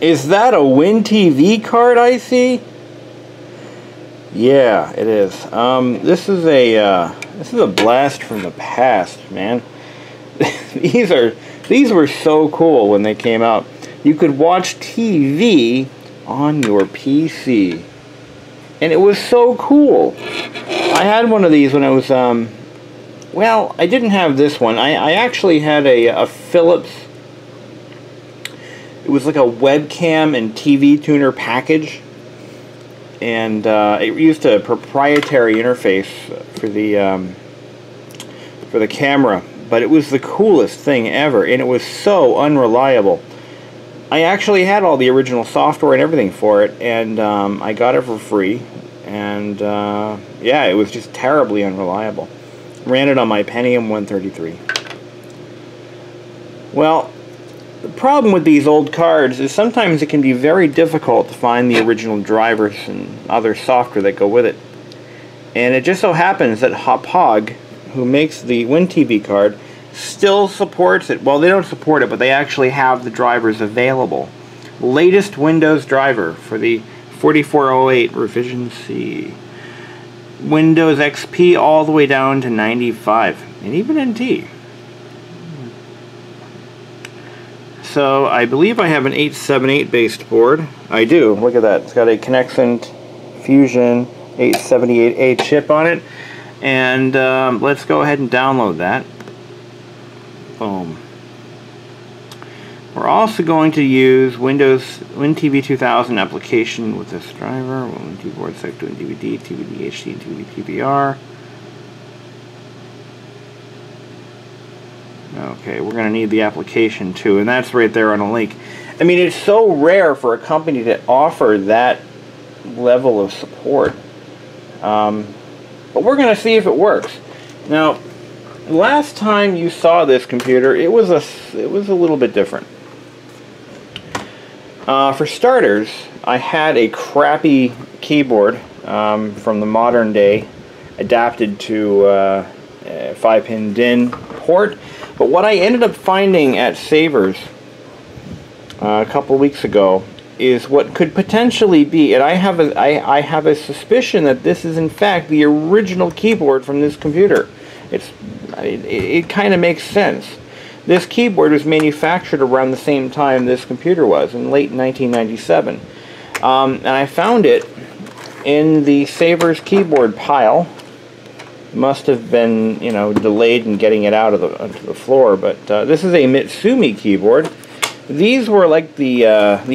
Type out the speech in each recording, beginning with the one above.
Is that a WinTV card I see? Yeah, it is. This is a blast from the past, man. These were so cool when they came out. You could watch TV on your PC, and it was so cool. I had one of these when I was well, I didn't have this one. I actually had a Philips. It was like a webcam and TV tuner package, and it used a proprietary interface for the camera, but it was the coolest thing ever, and it was so unreliable. I actually had all the original software and everything for it, and I got it for free, and yeah, it was just terribly unreliable. Ran it on my Pentium 133. Well, the problem with these old cards is sometimes it can be very difficult to find the original drivers and other software that go with it. And it just so happens that Hauppauge, who makes the WinTV card, still supports it. Well, they don't support it, but they actually have the drivers available. Latest Windows driver for the 4408 revision C. Windows XP all the way down to 95, and even NT. So I believe I have an 878 based board. I do. Look at that. It's got a Connexent Fusion 878A chip on it. And let's go ahead and download that. Boom. We're also going to use WinTV 2000 application with this driver. WinTV board set to DVD, TVD HD, and TVD PVR. Okay, we're going to need the application too, and that's right there on a link. I mean, it's so rare for a company to offer that level of support. But we're going to see if it works. Now, last time you saw this computer, it was a little bit different. For starters, I had a crappy keyboard from the modern day, adapted to a 5-pin DIN port. But what I ended up finding at Savers a couple weeks ago is what could potentially be, and I have a suspicion that this is in fact the original keyboard from this computer. It kind of makes sense. This keyboard was manufactured around the same time this computer was, in late 1997. And I found it in the Savers keyboard pile. Must have been, you know, delayed in getting it out onto the floor. But this is a Mitsumi keyboard. These were like the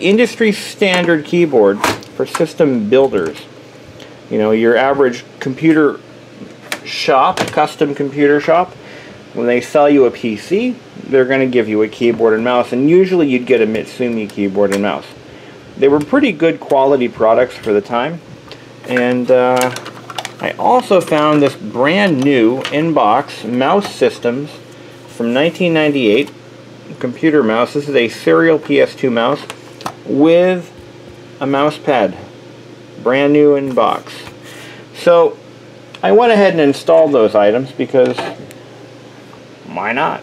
industry standard keyboard for system builders. You know, your average computer shop, custom computer shop, when they sell you a PC, they're going to give you a keyboard and mouse, and usually you'd get a Mitsumi keyboard and mouse. They were pretty good quality products for the time, and I also found this brand new in-box mouse systems from 1998, computer mouse. This is a serial PS2 mouse with a mouse pad, brand new in box. So I went ahead and installed those items because why not?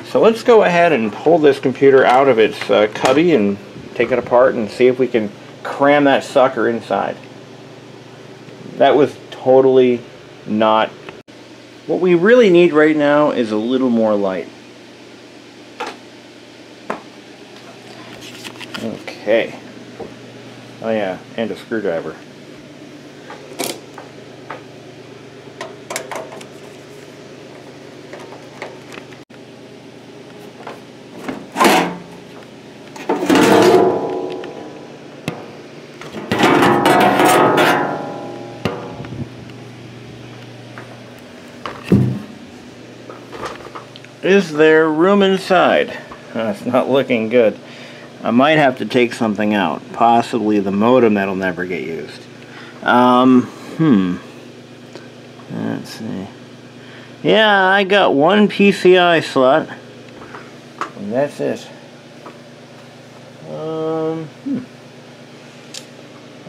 So let's go ahead and pull this computer out of its cubby and take it apart and see if we can cram that sucker inside. That was totally not. What we really need right now is a little more light. Okay. Oh yeah, and a screwdriver. Is there room inside? It's not looking good. I might have to take something out. Possibly the modem that'll never get used. Let's see. Yeah, I got one PCI slot. And that's it.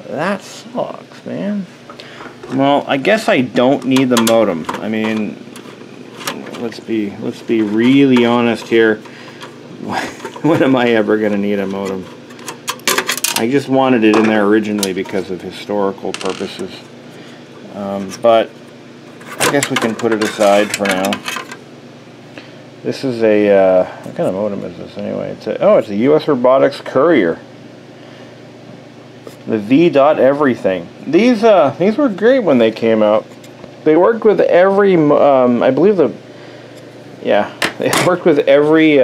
That sucks, man. Well, I guess I don't need the modem. I mean, let's be really honest here. When am I ever going to need a modem? I just wanted it in there originally because of historical purposes. But I guess we can put it aside for now. This is a, what kind of modem is this anyway? It's a US Robotics Courier. The V.Everything. These were great when they came out. They worked with every, I believe they worked with every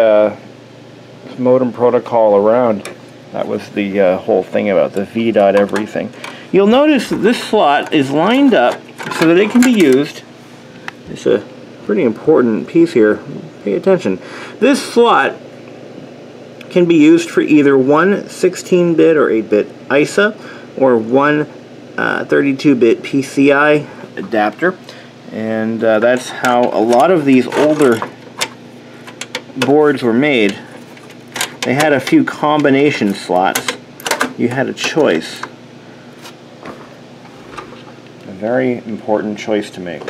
modem protocol around. That was the whole thing about the V.Everything. You'll notice that this slot is lined up so that it can be used. It's a pretty important piece here. Pay attention. This slot can be used for either one 16-bit or 8-bit ISA or one 32-bit PCI adapter. And that's how a lot of these older boards were made. They had a few combination slots. You had a choice. A very important choice to make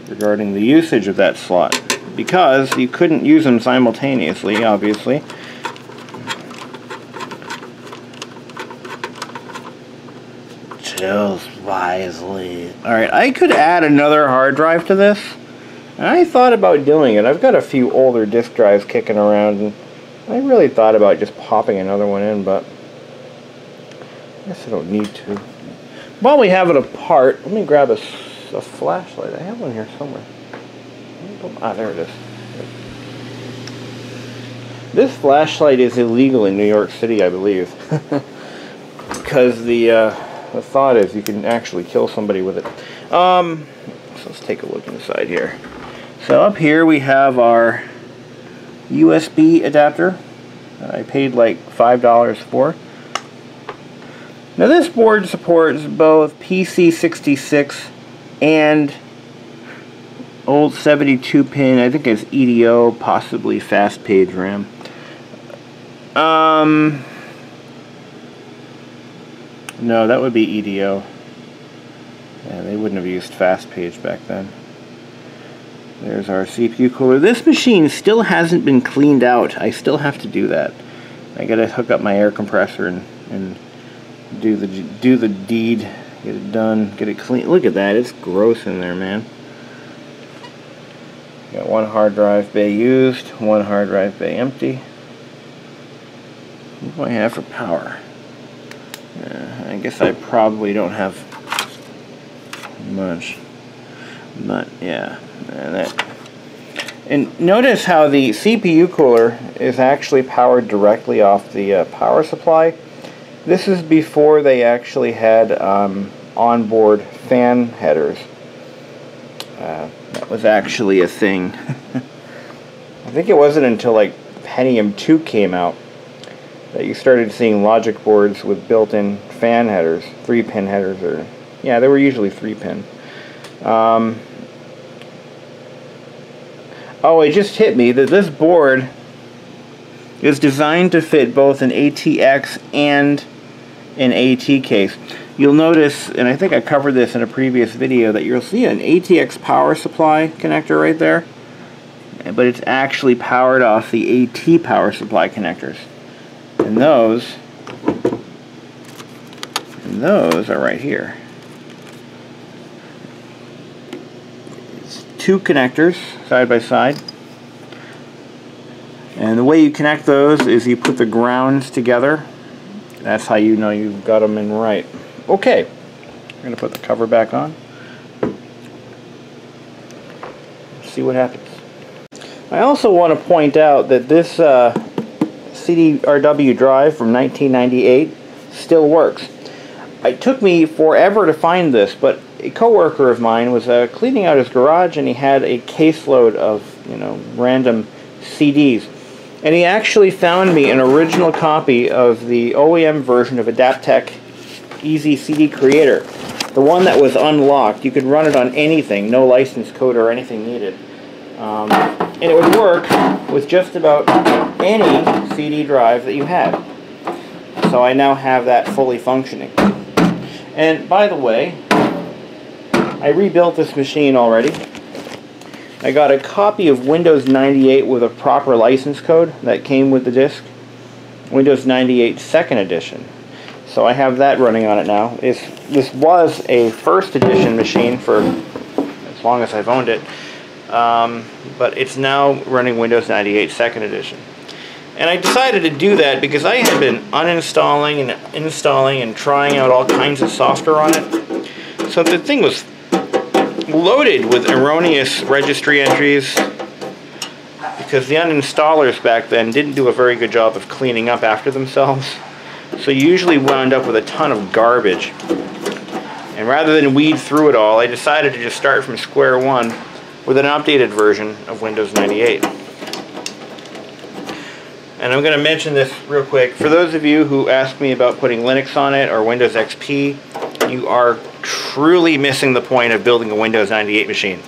regarding the usage of that slot, because you couldn't use them simultaneously, obviously. Choose wisely. Alright, I could add another hard drive to this, and I thought about doing it. I've got a few older disk drives kicking around, and I really thought about just popping another one in, but I guess I don't need to. While we have it apart, let me grab a flashlight. I have one here somewhere. Ah, there it is. This flashlight is illegal in New York City, I believe, because the thought is you can actually kill somebody with it. So let's take a look inside here. So up here we have our USB adapter that I paid like $5 for. Now this board supports both PC66 and old 72-pin, I think it's EDO, possibly fast page RAM. No, that would be EDO. Yeah, they wouldn't have used fast page back then. There's our CPU cooler. This machine still hasn't been cleaned out. I still have to do that. I gotta hook up my air compressor and do the deed, get it done, get it clean. Look at that, it's gross in there, man. Got one hard drive bay used, one hard drive bay empty. What do I have for power? I guess I probably don't have much, but yeah. And notice how the CPU cooler is actually powered directly off the power supply. This is before they actually had onboard fan headers. That was actually a thing. I think it wasn't until like Pentium 2 came out that you started seeing logic boards with built-in fan headers, 3-pin headers, or yeah, they were usually 3-pin. Oh, it just hit me that this board is designed to fit both an ATX and an AT case. You'll notice, and I think I covered this in a previous video, that you'll see an ATX power supply connector right there, but it's actually powered off the AT power supply connectors. And those are right here. It's two connectors side by side. And the way you connect those is you put the grounds together. That's how you know you've got them in right. Okay, I'm going to put the cover back on. See what happens. I also want to point out that this CDRW drive from 1998 still works. It took me forever to find this, but a coworker of mine was cleaning out his garage, and he had a caseload of, random CDs. And he actually found me an original copy of the OEM version of Adaptec Easy CD Creator. The one that was unlocked. You could run it on anything, no license code or anything needed. And it would work with just about any CD drive that you had. So I now have that fully functioning. And by the way, I rebuilt this machine already. I got a copy of Windows 98 with a proper license code that came with the disk. Windows 98 2nd edition. So I have that running on it now. This was a first edition machine for as long as I've owned it, but it's now running Windows 98 2nd edition. And I decided to do that because I had been uninstalling and installing and trying out all kinds of software on it. So the thing was loaded with erroneous registry entries because the uninstallers back then didn't do a very good job of cleaning up after themselves. So you usually wound up with a ton of garbage. And rather than weed through it all, I decided to just start from square one with an updated version of Windows 98. And I'm going to mention this real quick. For those of you who ask me about putting Linux on it or Windows XP, you are truly missing the point of building a Windows 98 machine.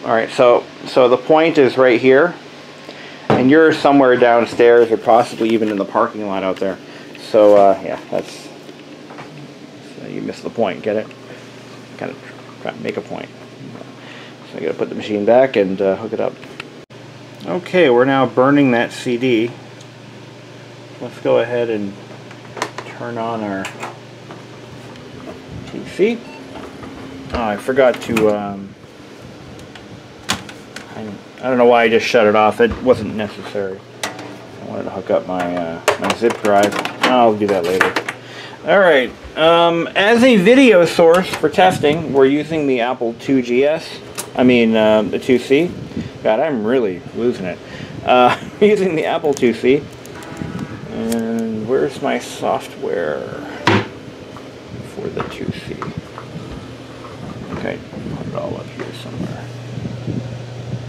Alright, so the point is right here, and you're somewhere downstairs or possibly even in the parking lot out there. So yeah, you missed the point, get it? Kind of try to make a point. So I gotta put the machine back and hook it up. Okay, we're now burning that CD. Let's go ahead and turn on our PC. Oh, I forgot to, I don't know why I just shut it off. It wasn't necessary. I wanted to hook up my, my zip drive. I'll do that later. Alright, as a video source for testing, we're using the Apple IIGS. I mean, the 2C. God, I'm really losing it. Using the Apple IIC. And where's my software for the 2C? Okay, put it all up here somewhere.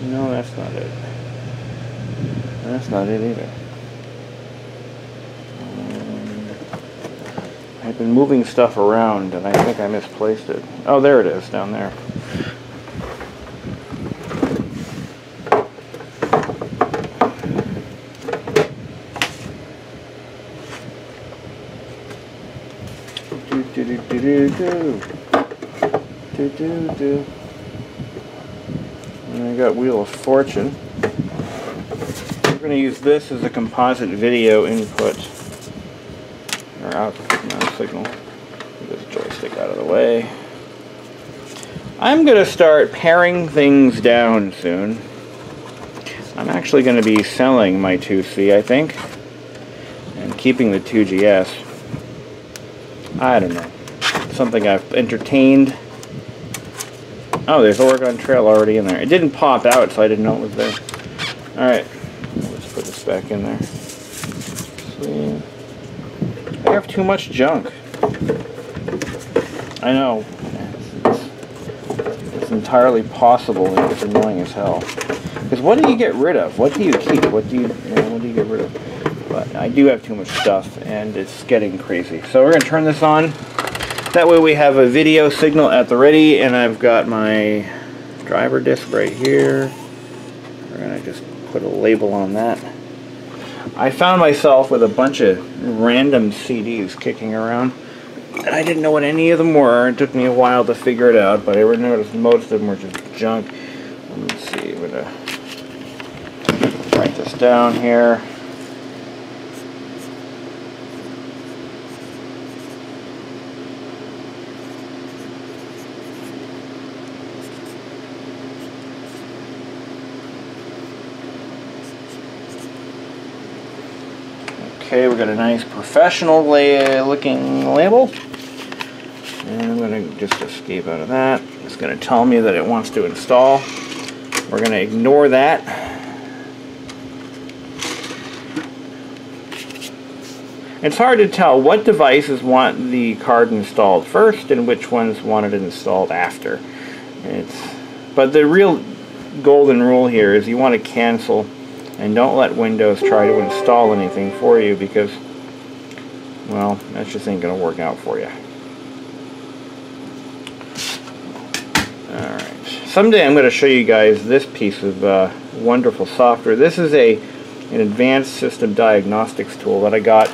No, that's not it. That's not it either. I've been moving stuff around and I think I misplaced it. Oh, there it is, down there. And I got Wheel of Fortune. We're going to use this as a composite video input or output signal. Get this joystick out of the way. I'm going to start paring things down soon. I'm actually going to be selling my 2C, I think, and keeping the 2GS. I don't know. Something I've entertained. Oh, there's Oregon Trail already in there. It didn't pop out, so I didn't know it was there. Alright, let's put this back in there. Sweet. I have too much junk. I know. It's entirely possible, and it's annoying as hell. Because what do you get rid of? What do you keep? What do you get rid of? But I do have too much stuff, and it's getting crazy. So we're going to turn this on. That way we have a video signal at the ready, and I've got my driver disc right here. We're going to just put a label on that. I found myself with a bunch of random CDs kicking around, and I didn't know what any of them were. It took me a while to figure it out, but I noticed most of them were just junk. Let me see, I'm going to write this down here. Okay, we got a nice professional looking label. And I'm going to just escape out of that. It's going to tell me that it wants to install. We're going to ignore that. It's hard to tell what devices want the card installed first and which ones want it installed after. But the real golden rule here is you want to cancel and don't let Windows try to install anything for you because, well, that just ain't going to work out for you. Alright. Someday I'm going to show you guys this piece of wonderful software. This is an advanced system diagnostics tool that I got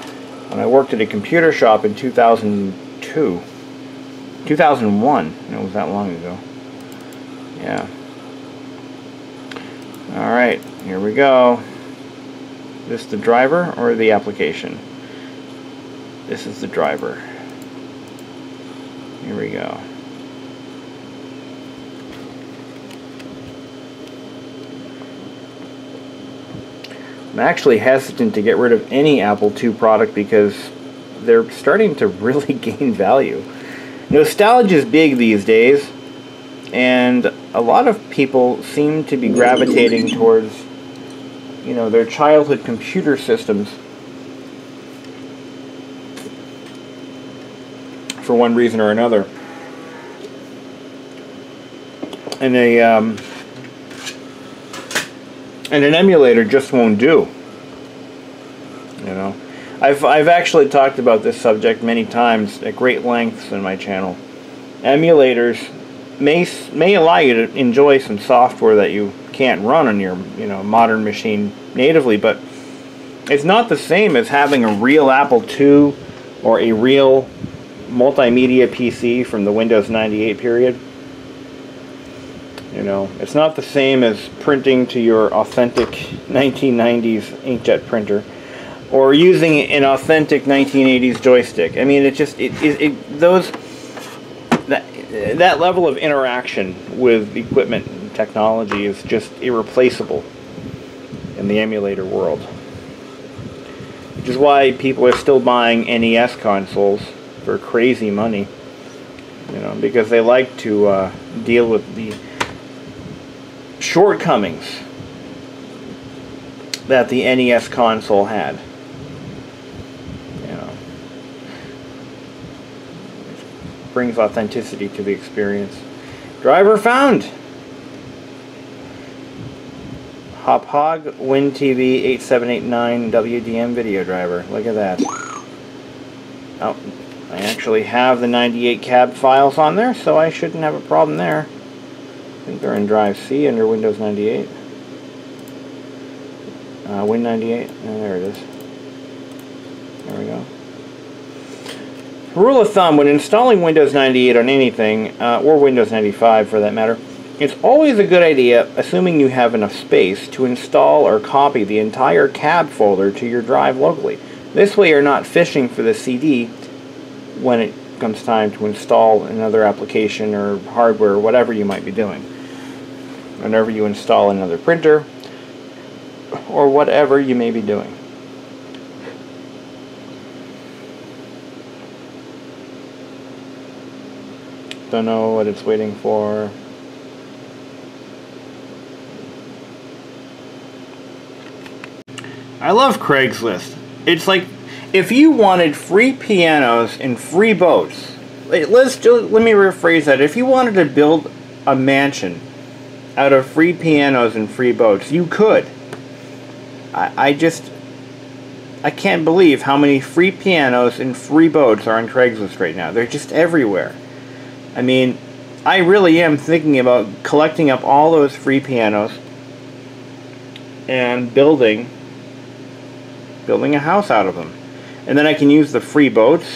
when I worked at a computer shop in 2002. 2001. It was that long ago. Yeah. Alright. Here we go. This the driver or the application? This is the driver. Here we go. I'm actually hesitant to get rid of any Apple II product because they're starting to really gain value. Nostalgia is big these days, and a lot of people seem to be gravitating towards, you know, their childhood computer systems for one reason or another. And an emulator just won't do. You know, I've actually talked about this subject many times at great lengths in my channel. Emulators may allow you to enjoy some software that you can't run on your, you know, modern machine natively, but it's not the same as having a real Apple II or a real multimedia PC from the Windows 98 period. You know, it's not the same as printing to your authentic 1990s inkjet printer or using an authentic 1980s joystick. I mean, that level of interaction with equipment and technology is just irreplaceable in the emulator world. Which is why people are still buying NES consoles for crazy money. You know, because they like to deal with the shortcomings that the NES console had. You know, it brings authenticity to the experience. Driver found. Hop-Hog WinTV 8789 WDM video driver. Look at that. Oh, I actually have the 98 cab files on there, so I shouldn't have a problem there. I think they're in Drive C under Windows 98. Win 98. Oh, there it is. There we go. Rule of thumb, when installing Windows 98 on anything, or Windows 95 for that matter, it's always a good idea, assuming you have enough space, to install or copy the entire cab folder to your drive locally. This way you're not fishing for the CD when it comes time to install another application or hardware or whatever you might be doing. Whenever you install another printer or whatever you may be doing. Don't know what it's waiting for. I love Craigslist. It's like if you wanted free pianos and free boats. Let me rephrase that. If you wanted to build a mansion out of free pianos and free boats, you could. I can't believe how many free pianos and free boats are on Craigslist right now. They're just everywhere. I mean, I really am thinking about collecting up all those free pianos and building a house out of them. And then I can use the free boats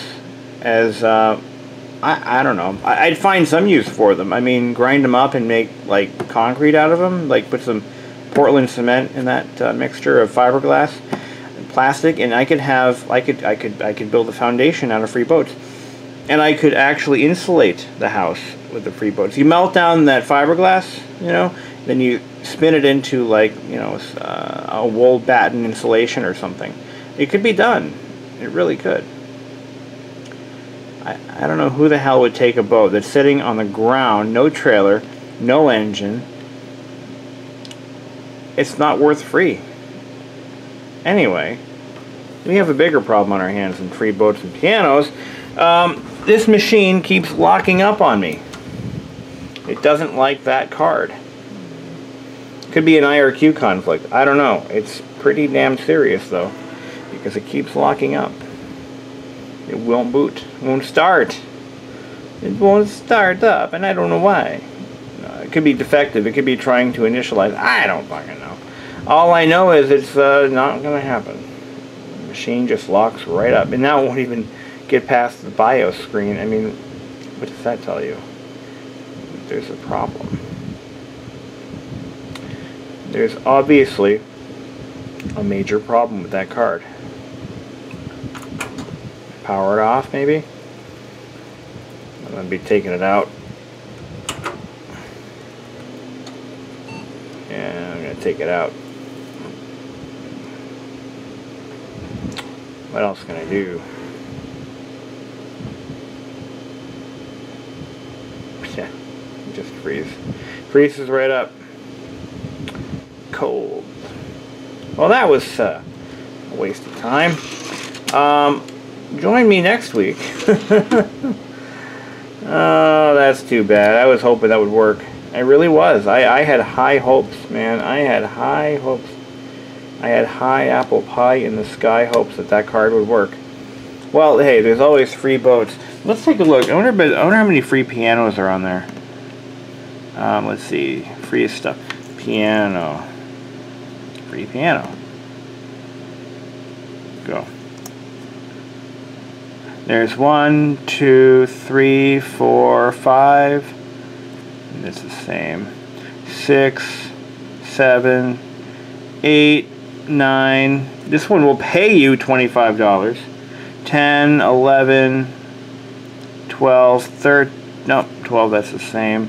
as I don't know. I'd find some use for them. I mean, grind them up and make like concrete out of them. Like put some Portland cement in that mixture of fiberglass and plastic, and I could build a foundation out of free boats, and I could actually insulate the house with the free boats. You melt down that fiberglass, you know, then you spin it into like, you know, a wool batten insulation or something. It could be done. It really could. I don't know who the hell would take a boat that's sitting on the ground, no trailer, no engine. It's not worth free. Anyway, we have a bigger problem on our hands than free boats and pianos. This machine keeps locking up on me. It doesn't like that card. Could be an IRQ conflict. I don't know. It's pretty damn serious though, because it keeps locking up. It won't boot. It won't start. It won't start up, and I don't know why. It could be defective. It could be trying to initialize. I don't fucking know. All I know is it's not going to happen. The machine just locks right up, and now it won't even get past the BIOS screen. I mean, what does that tell you? There's a problem. there's obviously a major problem with that card. Power it off, maybe? I'm going to be taking it out. And I'm going to take it out. What else can I do? Yeah, just freeze. Freezes right up. Cold. Well, that was a waste of time. Join me next week. Oh, that's too bad. I was hoping that would work. I really was. I had high hopes, man. I had high hopes. I had high apple pie in the sky hopes that that card would work. Well, hey, there's always free boats. Let's take a look. I wonder how many free pianos are on there. Let's see. Free stuff. Piano. Free piano. Go. There's 1, 2, 3, 4, 5. And it's the same. 6, 7, 8, 9. This one will pay you $25. 10, 11, 12, 13. Nope, 12. That's the same.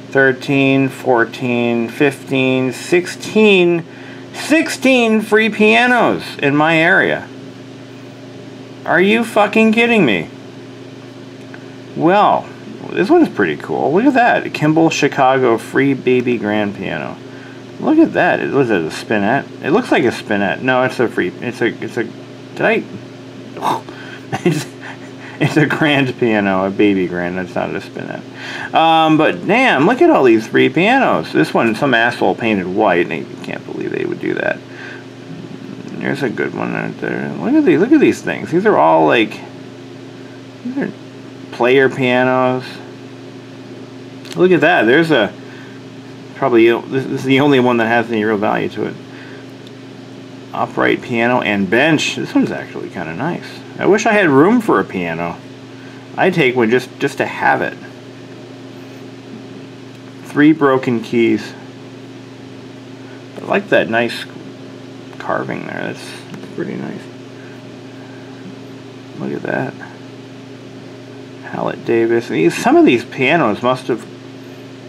13, 14, 15, 16. 16 free pianos in my area. Are you fucking kidding me? Well, this one's pretty cool. Look at that. Kimball Chicago free baby grand piano. Look at that. It was a spinette. It looks like a spinette. No, it's a free. It's a. Did I? It's a grand piano, a baby grand. That's not a spinette. But damn, look at all these free pianos. This one, some asshole painted white. And you can't believe they would do that. There's a good one right there. Look at these. Look at these things. These are all like. These are player pianos. Look at that. There's a. Probably this is the only one that has any real value to it. Upright piano and bench. This one's actually kind of nice. I wish I had room for a piano. I'd take one just to have it. 3 broken keys. I like that nice carving there. That's pretty nice. Look at that. Hallett Davis. Some of these pianos must have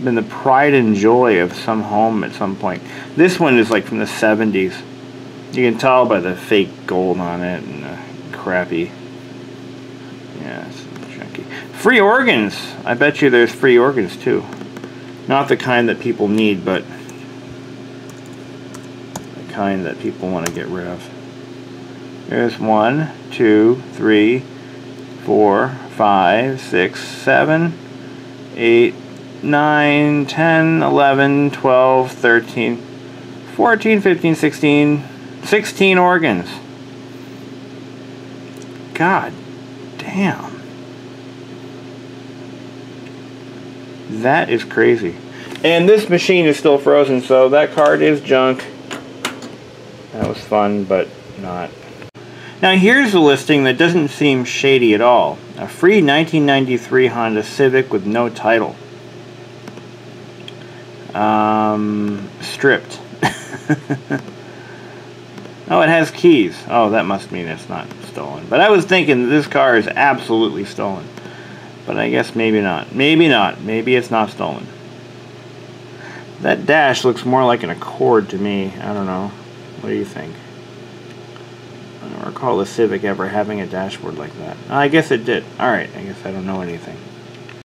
been the pride and joy of some home at some point. This one is like from the 70s. You can tell by the fake gold on it and the crappy. Yeah, it's junky. Free organs. I bet you there's free organs too. Not the kind that people need, but the kind that people want to get rid of. There's 1, 2, 3, 4, 5, 6, 7, 8, 9, 10, 11, 12, 13, 14, 15, 16, 16 organs. God damn. That is crazy. And this machine is still frozen, so that card is junk. That was fun, but not. Now here's a listing that doesn't seem shady at all. A free 1993 Honda Civic with no title. Stripped. Oh, it has keys. Oh, that must mean it's not stolen. But I was thinking this car is absolutely stolen. But I guess maybe not. Maybe not. Maybe it's not stolen. That dash looks more like an Accord to me. I don't know. What do you think? I don't recall the Civic ever having a dashboard like that. I guess it did. Alright, I guess I don't know anything.